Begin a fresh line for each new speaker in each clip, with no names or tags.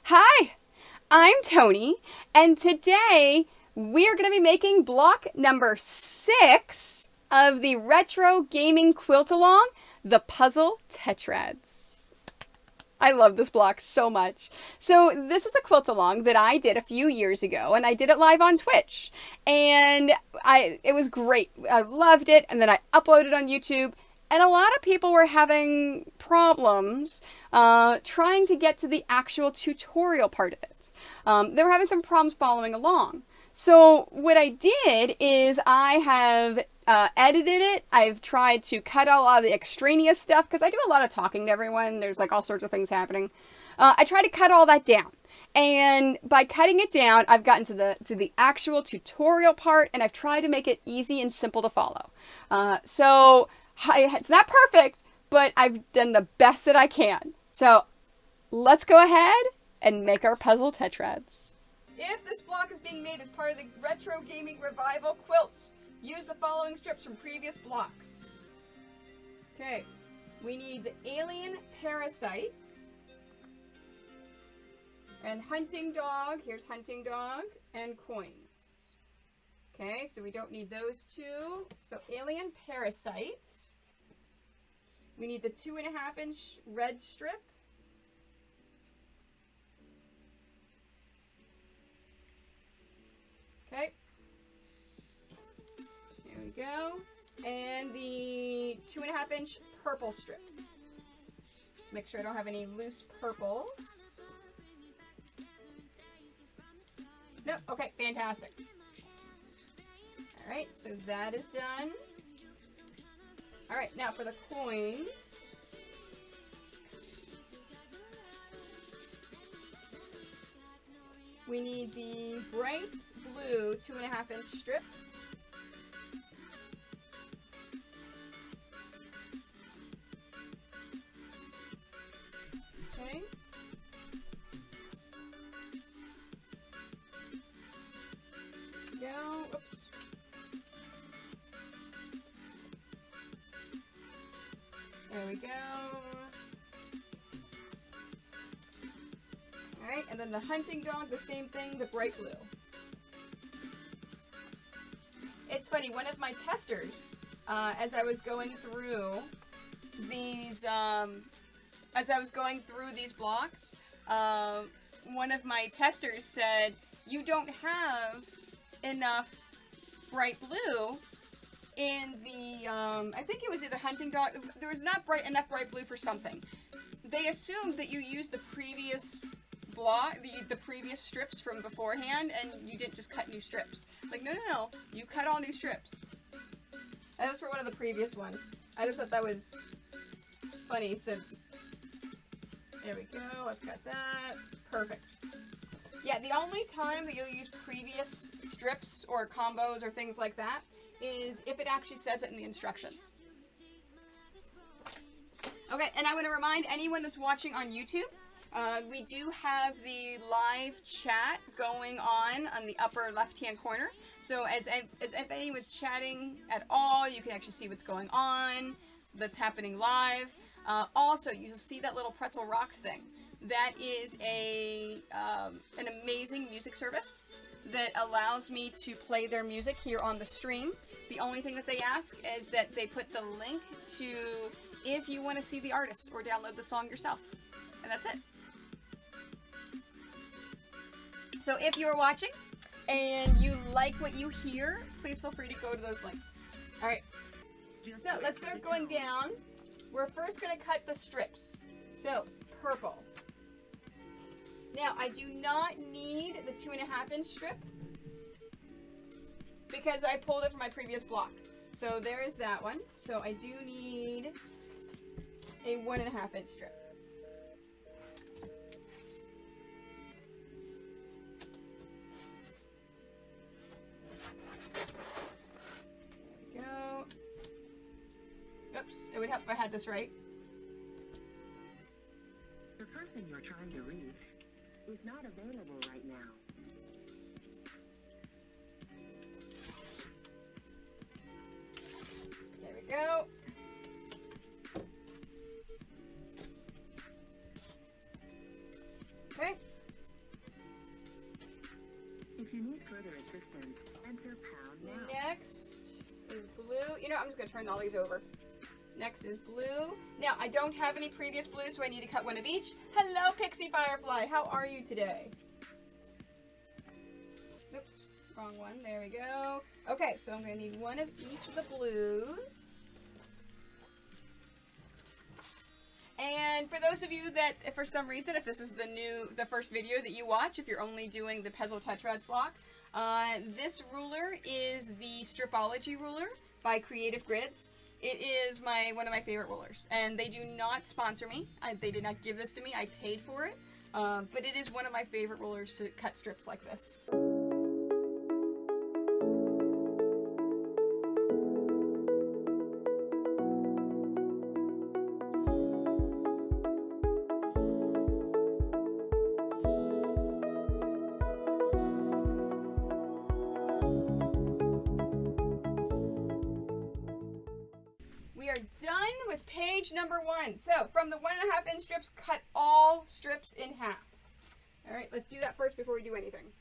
Hi, I'm Tony, and today we're going to be making block number 6 of the Retro Gaming Quilt aLong, the Puzzle Tetrads. I love this block so much. So this is a quilt aLong that I did a few years ago, and I did it live on Twitch. And it was great. I loved it, and then I uploaded on YouTube. And a lot of people were having problems trying to get to the actual tutorial part of it. They were having some problems following along. So what I did is I have edited it. I've tried to cut out a lot of the extraneous stuff because I do a lot of talking to everyone. There's like all sorts of things happening. I try to cut all that down. And by cutting it down, I've gotten to the actual tutorial part, and I've tried to make it easy and simple to follow. So it's not perfect, but I've done the best that I can. So let's go ahead and make our Puzzle Tetrads. If this block is being made as part of the Retro Gaming Revival Quilt, use the following strips from previous blocks. Okay, we need the alien parasite and hunting dog. Here's hunting dog and coins. Okay, so we don't need those two. So alien parasite. We need the 2.5-inch red strip. Okay. There we go. And the 2.5-inch purple strip. Let's make sure I don't have any loose purples. Nope. Okay, fantastic. Alright, so that is done. Alright, now for the coins. We need the bright blue 2.5-inch strip. Okay. Go. Oops. There we go. Alright, and then the hunting dog, the same thing, the bright blue. It's funny, one of my testers, as I was going through these, blocks, one of my testers said, you don't have enough bright blue in the, I think it was either hunting dog, there was not enough bright blue for something. They assumed that you used the previous block, the previous strips from beforehand, and you didn't just cut new strips. Like, no, you cut all new strips. That was for one of the previous ones. I just thought that was funny since, there we go, I've got that, perfect. Yeah, the only time that you'll use previous strips or combos or things like that is if it actually says it in the instructions. Okay, and I want to remind anyone that's watching on YouTube, we do have the live chat going on the upper left-hand corner. So as if anyone's chatting at all, you can actually see what's going on, that's happening live. Also, you'll see that little Pretzel Rocks thing. That is an amazing music service that allows me to play their music here on the stream. The only thing that they ask is that they put the link to if you want to see the artist or download the song yourself. And that's it. So if you are watching and you like what you hear, please feel free to go to those links. Alright, so let's start going down. We're first going to cut the strips. So, purple. Now, I do not need the 2.5-inch strip because I pulled it from my previous block. So there is that one. So I do need a 1.5-inch strip. There we go. Oops, it would help if I had this right.
The person you're trying to reach is not available right now.
There we go. Okay, going to turn all these over. Next is blue. Now, I don't have any previous blue, so I need to cut one of each. Hello, Pixie Firefly. How are you today? Oops, wrong one. There we go. Okay, so I'm going to need one of each of the blues. And for those of you that, if for some reason, if this is the first video that you watch, if you're only doing the Puzzle Tetrads block, this ruler is the Stripology ruler by Creative Grids. It is one of my favorite rulers, and they do not sponsor me. They did not give this to me. I paid for it, but it is one of my favorite rulers to cut strips like this. We are done with page number 1. So from the 1.5 inch strips, cut all strips in half. All right, let's do that first before we do anything.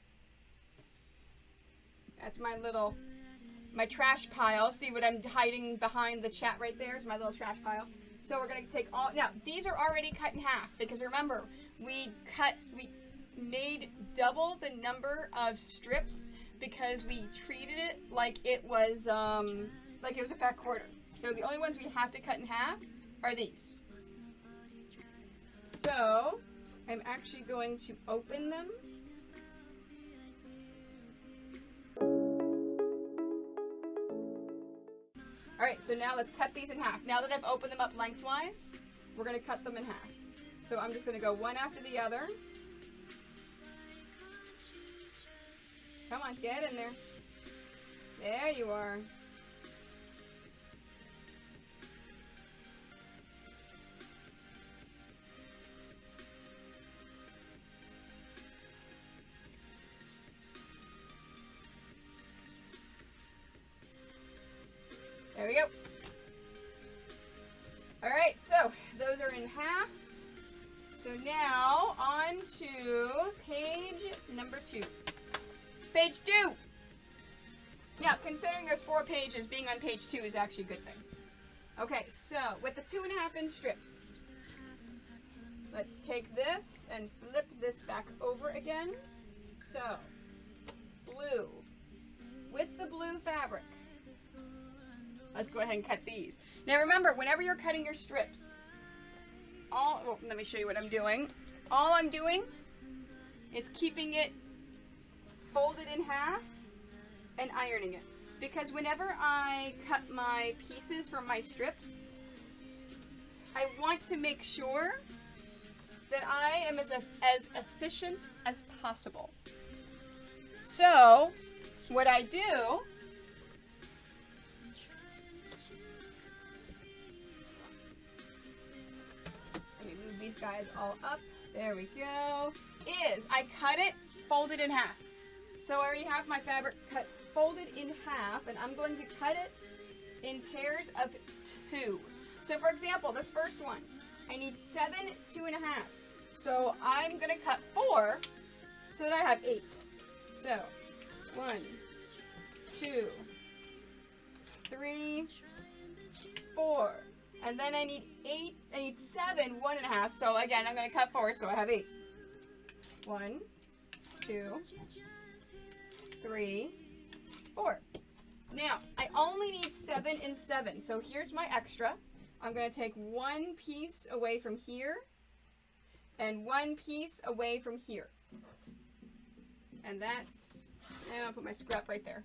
That's my trash pile. See what I'm hiding behind the chat right there is my little trash pile. So we're gonna take now these are already cut in half because remember, we made double the number of strips because we treated it like it was a fat quarter. So the only ones we have to cut in half are these. So I'm actually going to open them. All right, so now let's cut these in half. Now that I've opened them up lengthwise, we're going to cut them in half. So I'm just going to go one after the other. Come on, get in there. There you are. There we go. All right, so those are in half. So now on to page number 2. Page 2. Now, considering there's 4 pages, being on page 2 is actually a good thing. Okay, so with the 2.5 inch strips, let's take this and flip this back over again. So, blue. With the blue fabric, let's go ahead and cut these. Now remember, whenever you're cutting your strips, let me show you what I'm doing. All I'm doing is keeping it folded in half and ironing it. Because whenever I cut my pieces from my strips, I want to make sure that I am as efficient as possible. So, what I do these guys all up, there we go, is I cut it folded in half. So I already have my fabric cut folded in half, and I'm going to cut it in pairs of 2. So for example, this first one, I need 7 2.5s. So I'm going to cut 4 so that I have 8. So 1, 2, 3, 4. And then I need 7 1.5. So again, I'm going to cut 4, so I have 8. 1, 2, 3, 4. Now, I only need 7 and 7. So here's my extra. I'm going to take 1 piece away from here and 1 piece away from here. And I'll put my scrap right there.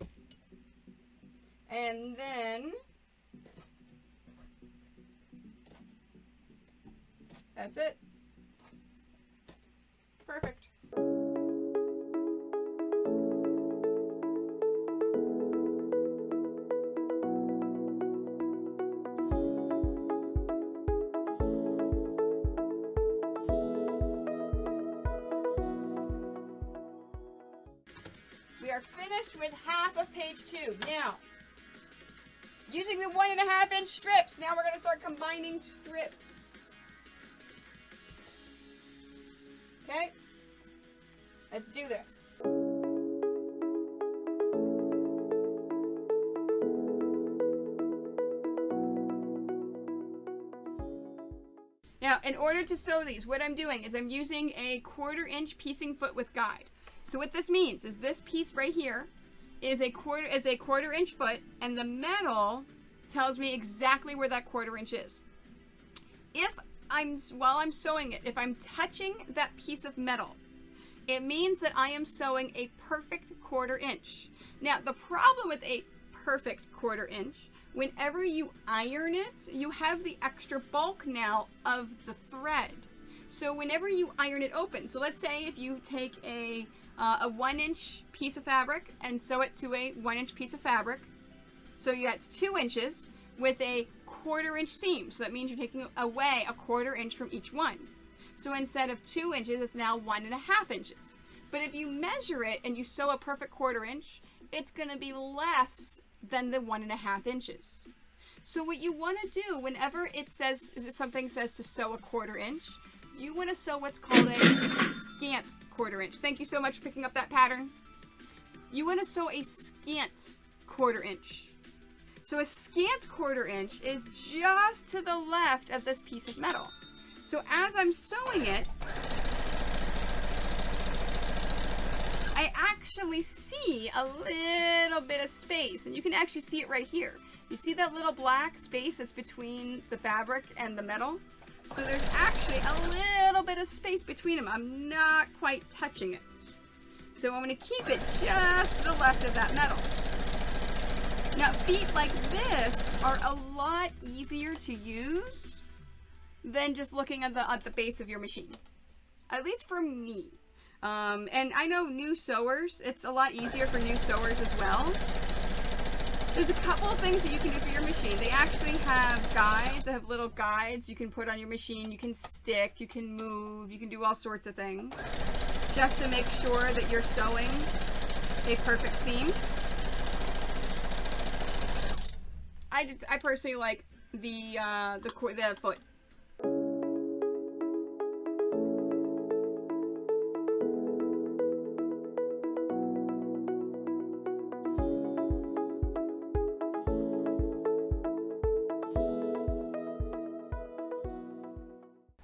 And then that's it. Perfect. We are finished with half of page 2. Now, using the 1.5 inch strips, now we're going to start combining strips. Okay, let's do this. Now, in order to sew these, what I'm doing is I'm using a 1/4" piecing foot with guide. So what this means is this piece right here is a 1/4" foot, and the metal tells me exactly where that 1/4" is. While I'm sewing it, if I'm touching that piece of metal, it means that I am sewing a perfect 1/4". Now, the problem with a perfect 1/4", whenever you iron it, you have the extra bulk now of the thread. So whenever you iron it open, so let's say if you take a 1" piece of fabric and sew it to a 1" piece of fabric, so that's 2 inches with a 1/4" seam. So that means you're taking away a 1/4" from each one. So instead of 2 inches, it's now 1.5 inches. But if you measure it and you sew a perfect 1/4", it's going to be less than the 1.5 inches. So what you want to do whenever something says to sew a 1/4", you want to sew what's called a scant 1/4". Thank you so much for picking up that pattern. You want to sew a scant 1/4". So a scant 1/4" is just to the left of this piece of metal. So as I'm sewing it, I actually see a little bit of space, and you can actually see it right here. You see that little black space that's between the fabric and the metal? So there's actually a little bit of space between them. I'm not quite touching it. So I'm going to keep it just to the left of that metal. Now, feet like this are a lot easier to use than just looking at the base of your machine. At least for me. And I know new sewers, it's a lot easier for new sewers as well. There's a couple of things that you can do for your machine. They actually have guides. They have little guides you can put on your machine. You can stick, you can move, you can do all sorts of things just to make sure that you're sewing a perfect seam. I personally like the foot.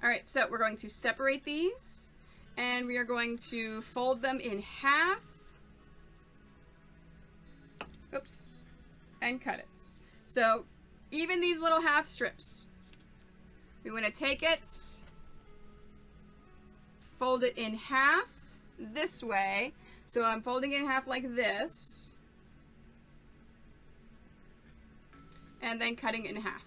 Alright, so we're going to separate these, and we are going to fold them in half. Oops. And cut it. So, even these little half strips, we want to take it, fold it in half this way. So I'm folding it in half like this, and then cutting it in half.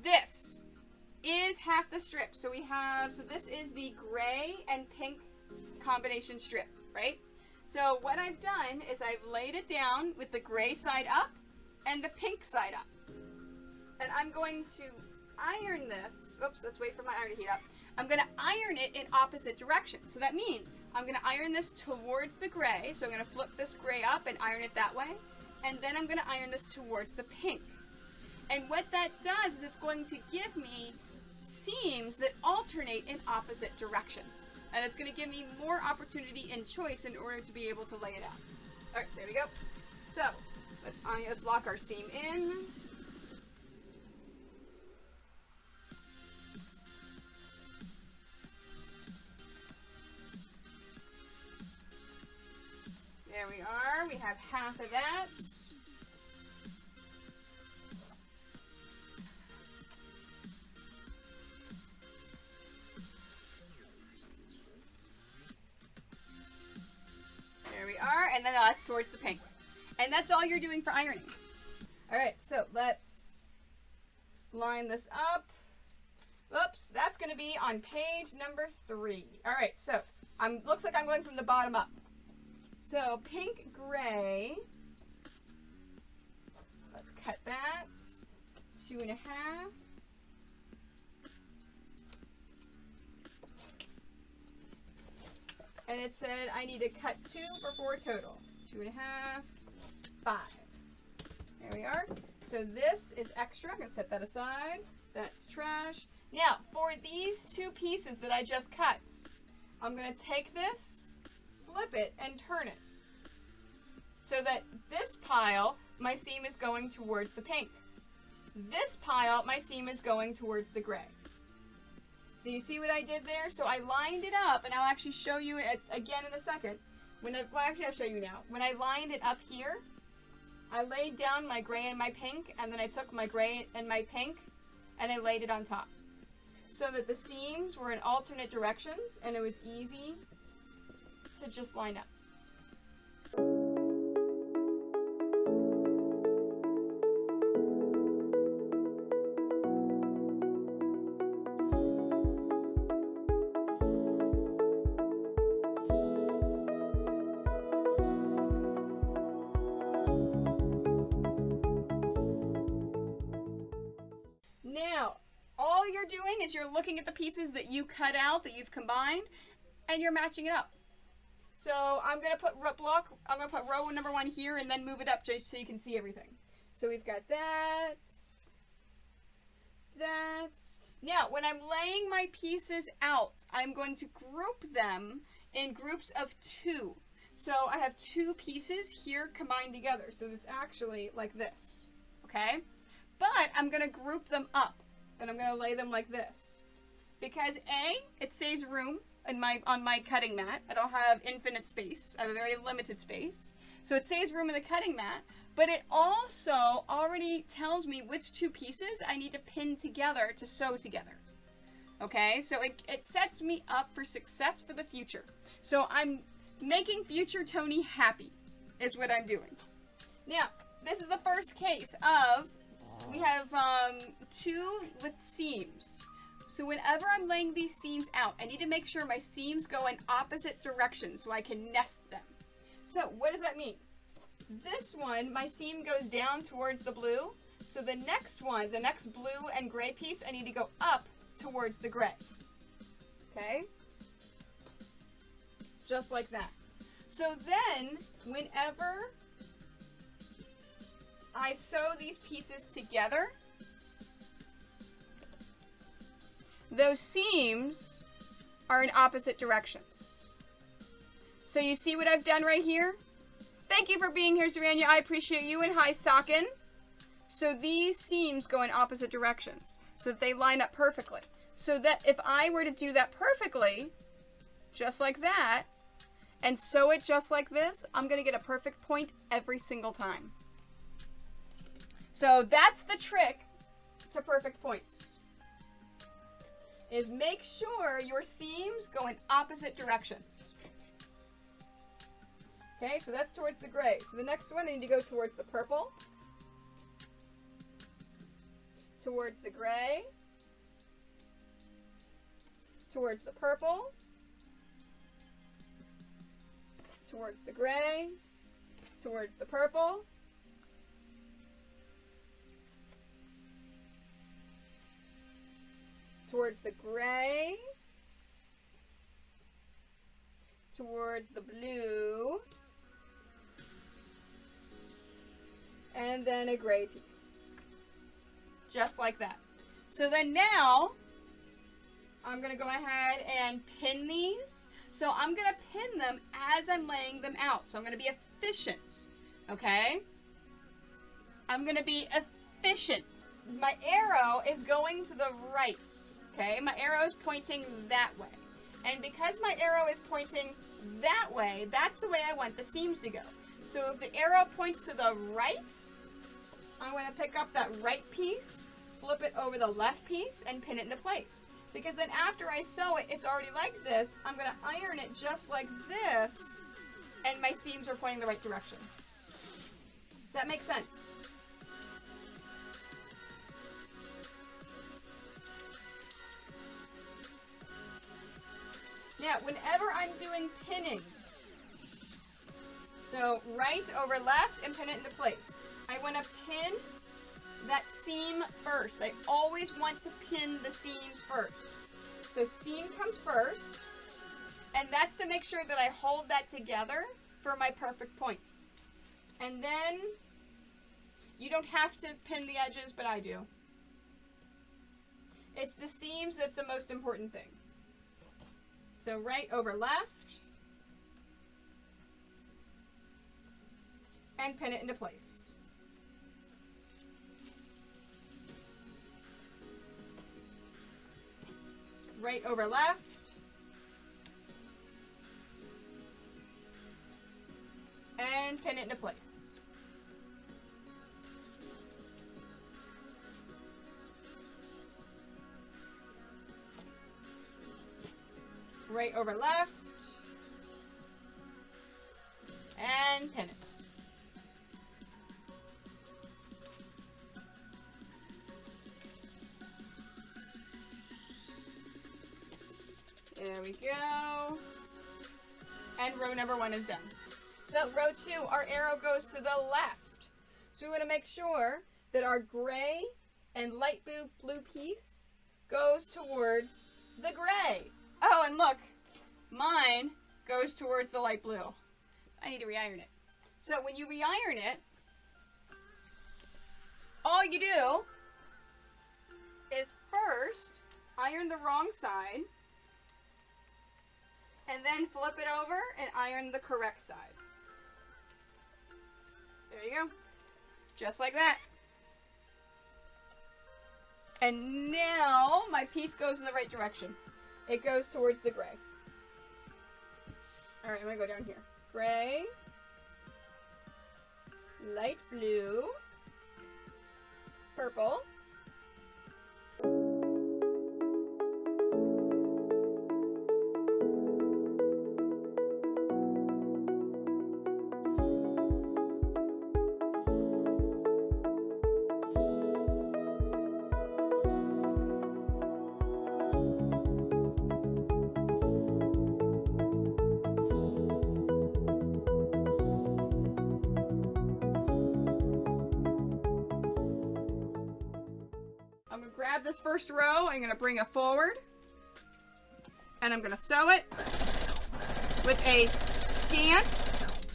This is half the strip. So this is the gray and pink combination strip, right? So what I've done is I've laid it down with the gray side up and the pink side up. And I'm going to iron this. Oops, let's wait for my iron to heat up. I'm going to iron it in opposite directions. So that means I'm going to iron this towards the gray. So I'm going to flip this gray up and iron it that way. And then I'm going to iron this towards the pink. And what that does is it's going to give me seams that alternate in opposite directions. And it's going to give me more opportunity and choice in order to be able to lay it out. Alright, there we go. So, let's lock our seam in. There we are. We have half of that. There we are, and then that's towards the pink. And that's all you're doing for ironing. Alright, so let's line this up. Oops, that's going to be on page number 3. Alright, so looks like I'm going from the bottom up. So pink, gray. Let's cut that. 2.5. And it said I need to cut 2 for 4 total. 2.5, 5. There we are. So this is extra. I'm going to set that aside. That's trash. Now, for these 2 pieces that I just cut, I'm going to take this, flip it and turn it. So that this pile, my seam is going towards the pink. This pile, my seam is going towards the gray. So you see what I did there? So I lined it up, and I'll actually show you it again in a second. Actually I'll show you now. When I lined it up here, I laid down my gray and my pink, and then I took my gray and my pink, and I laid it on top. So that the seams were in alternate directions, and it was easy to just line up. Now, all you're doing is you're looking at the pieces that you cut out, that you've combined, and you're matching it up. So I'm going to put row number 1 here and then move it up just so you can see everything. So we've got that. Now, when I'm laying my pieces out, I'm going to group them in groups of 2. So I have 2 pieces here combined together. So it's actually like this, okay? But I'm going to group them up, and I'm going to lay them like this. Because A, it saves room on my cutting mat. I don't have infinite space. I have a very limited space. So it saves room in the cutting mat, but it also already tells me which 2 pieces I need to pin together to sew together. Okay, so it sets me up for success for the future. So I'm making future Tony happy, is what I'm doing. Now, this is the first case of, we have 2 with seams. So whenever I'm laying these seams out, I need to make sure my seams go in opposite directions so I can nest them. So what does that mean? This one, my seam goes down towards the blue. So the next one, the next blue and gray piece, I need to go up towards the gray. Okay? Just like that. So then, whenever I sew these pieces together, those seams are in opposite directions. So you see what I've done right here? Thank you for being here, Saranya. I appreciate you. And hi, Sakin. So these seams go in opposite directions so that they line up perfectly. So that if I were to do that perfectly, just like that, and sew it just like this, I'm going to get a perfect point every single time. So that's the trick to perfect points. Is make sure your seams go in opposite directions. Okay, so that's towards the gray. So the next one, I need to go towards the purple, towards the gray, towards the purple, towards the gray, towards the purple, towards the gray, towards the blue, and then a gray piece. Just like that. So then now, I'm going to go ahead and pin these. So I'm going to pin them as I'm laying them out. So I'm going to be efficient. Okay? I'm going to be efficient. My arrow is going to the right. Okay? My arrow is pointing that way. And because my arrow is pointing that way, that's the way I want the seams to go. So if the arrow points to the right, I'm going to pick up that right piece, flip it over the left piece, and pin it into place. Because then after I sew it, it's already like this. I'm going to iron it just like this, and my seams are pointing the right direction. Does that make sense? Now, whenever I'm doing pinning, so right over left and pin it into place. I want to pin that seam first. I always want to pin the seams first. So seam comes first, and that's to make sure that I hold that together for my perfect point. And then, you don't have to pin the edges, but I do. It's the seams that's the most important thing. So right over left, and pin it into place. Right over left. And pin it into place. Right over left. And pin it. There we go. And row number 1 is done. So row 2, our arrow goes to the left. So we want to make sure that our gray and light blue piece goes towards the gray. Oh, and look, mine goes towards the light blue. I need to re-iron it. So when you re-iron it, all you do is first iron the wrong side, and then flip it over and iron the correct side. There you go. Just like that. And now my piece goes in the right direction. It goes towards the gray. Alright, I'm going to go down here. Gray. Light blue. Purple. I'm going to grab this first row, I'm going to bring it forward, and I'm going to sew it with a scant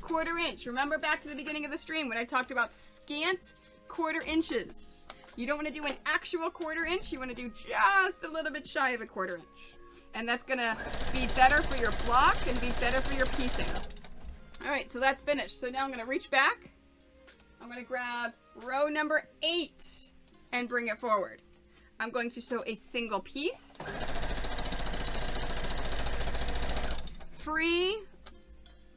1/4 inch. Remember back to the beginning of the stream when I talked about scant 1/4 inches. You don't want to do an actual 1/4 inch, you want to do just a little bit shy of a 1/4 inch. And that's going to be better for your block and be better for your piecing. Alright, so that's finished. So now I'm going to reach back. I'm going to grab row number 8 and bring it forward. I'm going to sew a single piece. Free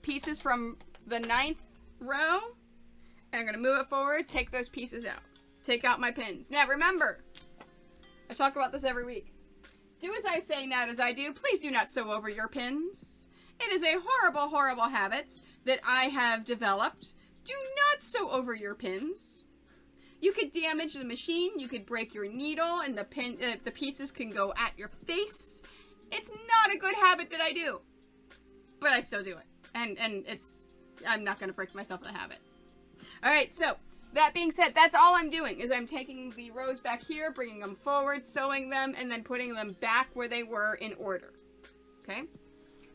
pieces from the 9th row. And I'm going to move it forward, take those pieces out. Take out my pins. Now remember, I talk about this every week. Do as I say, not as I do. Please do not sew over your pins. It is a horrible, horrible habit that I have developed. Do not sew over your pins. You could damage the machine, you could break your needle, and the pieces can go at your face. It's not a good habit that I do, but I still do it, and I'm not going to break myself in the habit. All right, so that being said, that's all I'm doing is I'm taking the rows back here, bringing them forward, sewing them, and then putting them back where they were in order. Okay,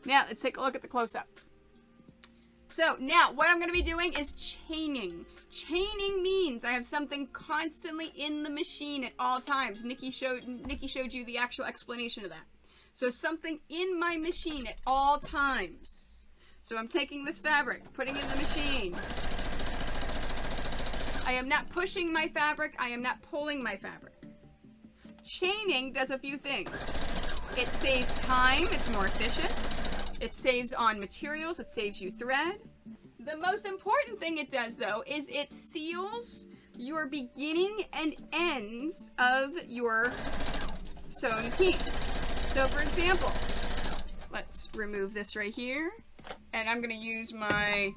now let's take a look at the close-up. So now what I'm going to be doing is chaining. Chaining means I have something constantly in the machine at all times. Nikki showed you the actual explanation of that. So something in my machine at all times. So I'm taking this fabric, putting it in the machine. I am not pushing my fabric. I am not pulling my fabric. Chaining does a few things. It saves time. It's more efficient. It saves on materials. It saves you thread. The most important thing it does, though, is it seals your beginning and ends of your sewn piece. So, for example, let's remove this right here. And I'm going to use my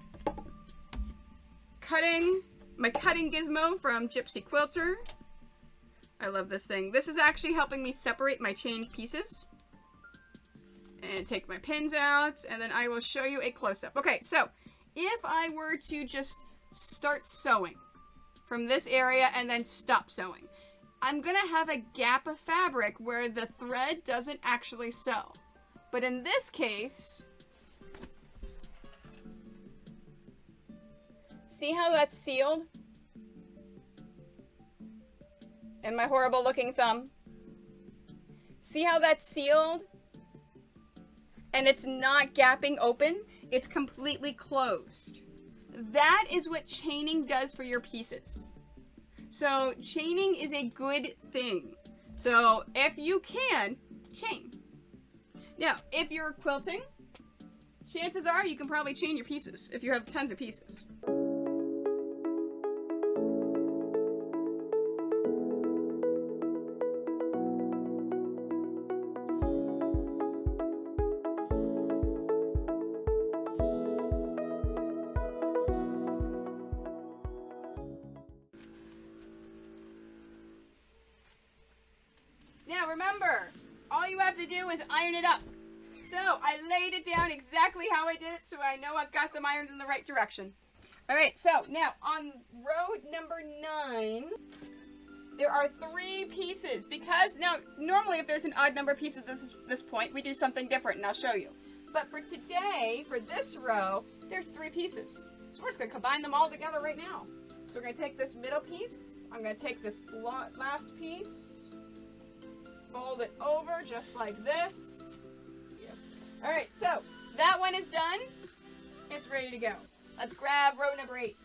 cutting gizmo from Gypsy Quilter. I love this thing. This is actually helping me separate my chained pieces. And take my pins out, and then I will show you a close-up. Okay, so if I were to just start sewing from this area and then stop sewing, I'm going to have a gap of fabric where the thread doesn't actually sew. But in this case, see how that's sealed? And my horrible looking thumb. See how that's sealed? And it's not gapping open, it's completely closed. that is what chaining does for your pieces. So chaining is a good thing. So if you can, chain. Now, if you're quilting, chances are you can probably chain your pieces if you have tons of pieces. Now remember, all you have to do is iron it up. So I laid it down exactly how I did it, so I know I've got them ironed in the right direction. All right, so now on row number 9, there are 3 pieces because now normally if there's an odd number of pieces at this point, we do something different and I'll show you. But for today, for this row, there's 3 pieces. So we're just gonna combine them all together right now. So we're gonna take this middle piece, I'm gonna take this last piece, fold it over just like this. Yep. All right, so that one is done. It's ready to go. Let's grab row number 8.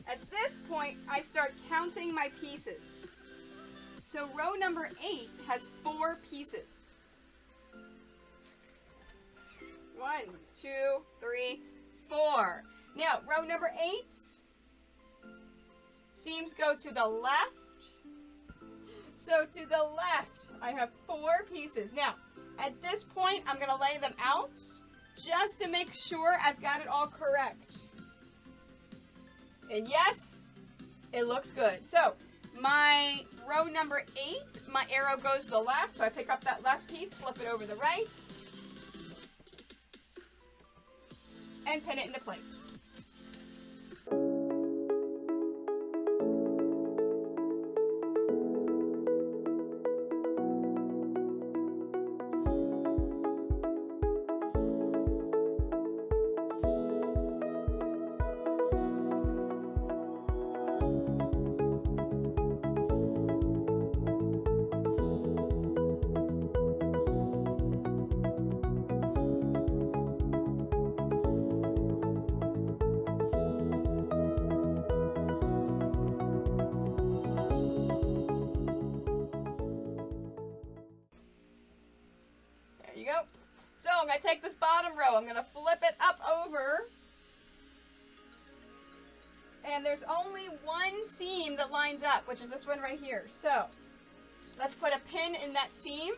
At this point, I start counting my pieces. So row number 8 has 4 pieces. 1, 2, 3, 4. Now, row number 8, seams go to the left. So to the left, I have 4 pieces. Now, at this point, I'm going to lay them out just to make sure I've got it all correct. And yes, it looks good. So my row number 8, my arrow goes to the left, so I pick up that left piece, flip it over the right, and pin it into place. So I'm going to take this bottom row, I'm going to flip it up over, and there's only one seam that lines up, which is this one right here. So let's put a pin in that seam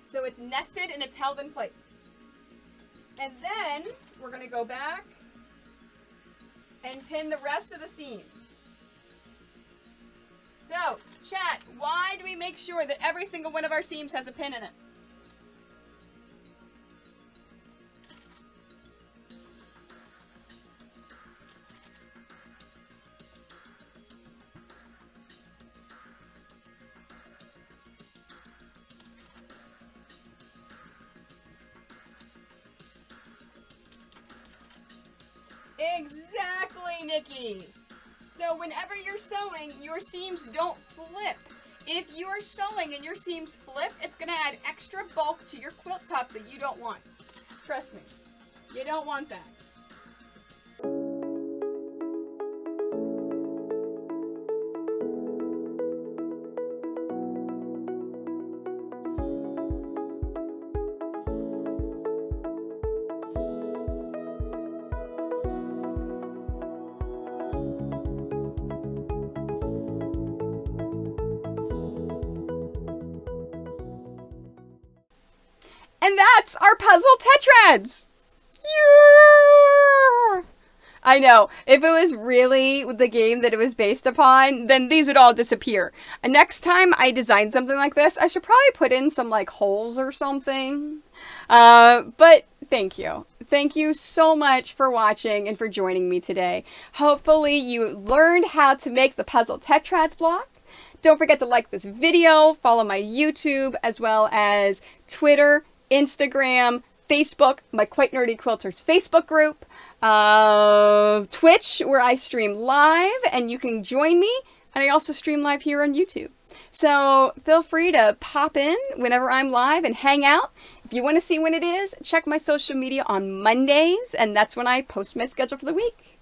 so it's nested and it's held in place. And then we're going to go back and pin the rest of the seams. So, chat, why do we make sure that every single one of our seams has a pin in it? Exactly, Nikki. So whenever you're sewing, your seams don't flip. If you're sewing and your seams flip, it's going to add extra bulk to your quilt top that you don't want. Trust me, you don't want that. And that's our Puzzle Tetrads! Yeah! I know, if it was really the game that it was based upon, then these would all disappear. And next time I design something like this, I should probably put in some like holes or something. But thank you. Thank you so much for watching and for joining me today. Hopefully you learned how to make the Puzzle Tetrads block. Don't forget to like this video, follow my YouTube, as well as Twitter, Instagram, Facebook, my Quite Nerdy Quilters Facebook group, Twitch, where I stream live, and you can join me, and I also stream live here on YouTube. So feel free to pop in whenever I'm live and hang out. If you want to see when it is, check my social media on Mondays, and that's when I post my schedule for the week.